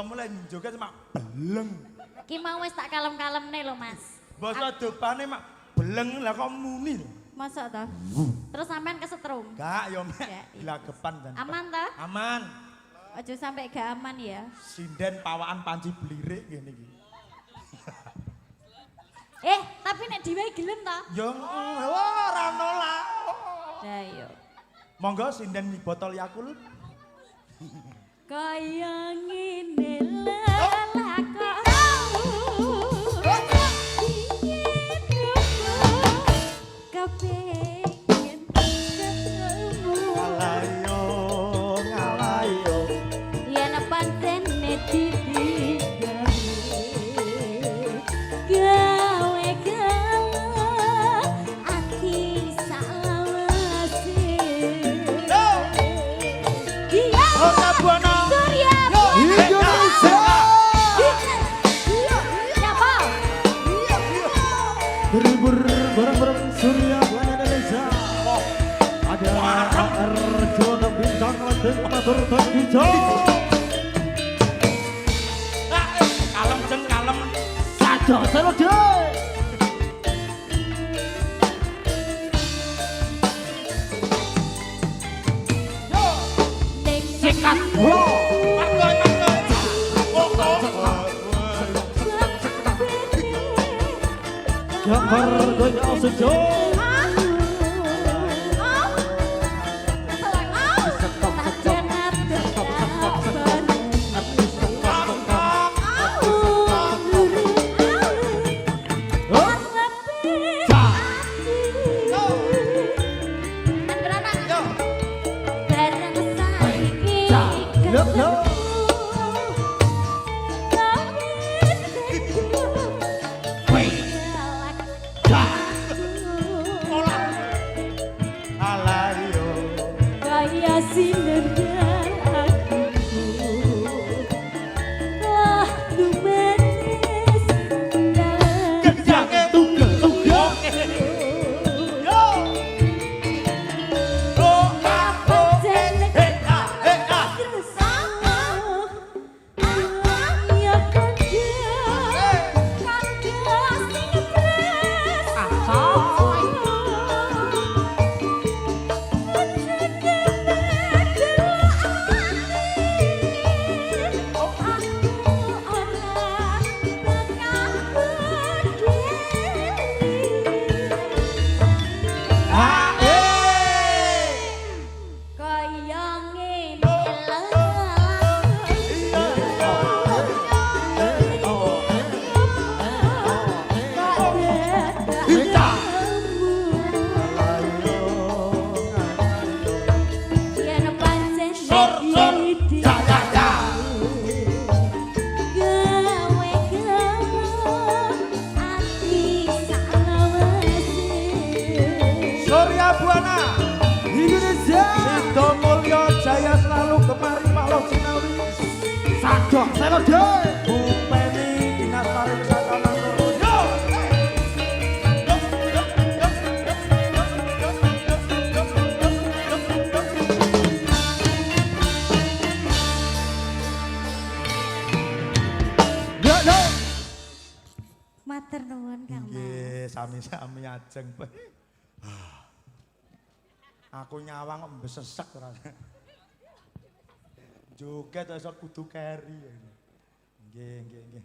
Kalau mulai joget mak beleng. Ki mau wis tak kalem-kalemne lho, Mas. Basa dopane mak beleng lah kok muni lho. Masa toh? Terus sampean kesetrum. Gak yo mek Gak, iya. gelagapan kan. Aman toh? Aman. Aja sampai gak aman ya. Sinden pawaan panci blirik ngene iki. Tapi nek dhewe gelem toh? Yo ora nolak. Lah iya. Monggo sinden botol Yakult. Kaya ngene lelakon. Kepengin ketemu. Alayo, ngalayo. Yen pancen ditinggal. Gawe gawe ati sawase. Iya. Ora buana. Surya Indonesia. Siapa? Berlibur bareng-bareng Surya Buana Indonesia. Ada Arjuna Bintang Lenteng Matur Tanjujo. Kalem jeng kalem. Saja selode. Sikat bola. Gambar gonya sejo. Alayo. Kaya sinernya aku telah lumenis dalam Kejange tugel-tugel. Yo. apa jenek Hey ah. terus ayo kanda sing pres Surya Buana Indonesia. Sido Mulyo Jaya selalu kemari Pak Sinawi. Saja selode. Bu Penny Dinas Pariwisata Mangoro. Yo. Yo yo. Matur nuwun Kang Mas. Nggih, sami-sami ajeng. Aku nyawang kok mbesesek ora. Joget iso kudu keri. Nggih, nggih, nggih.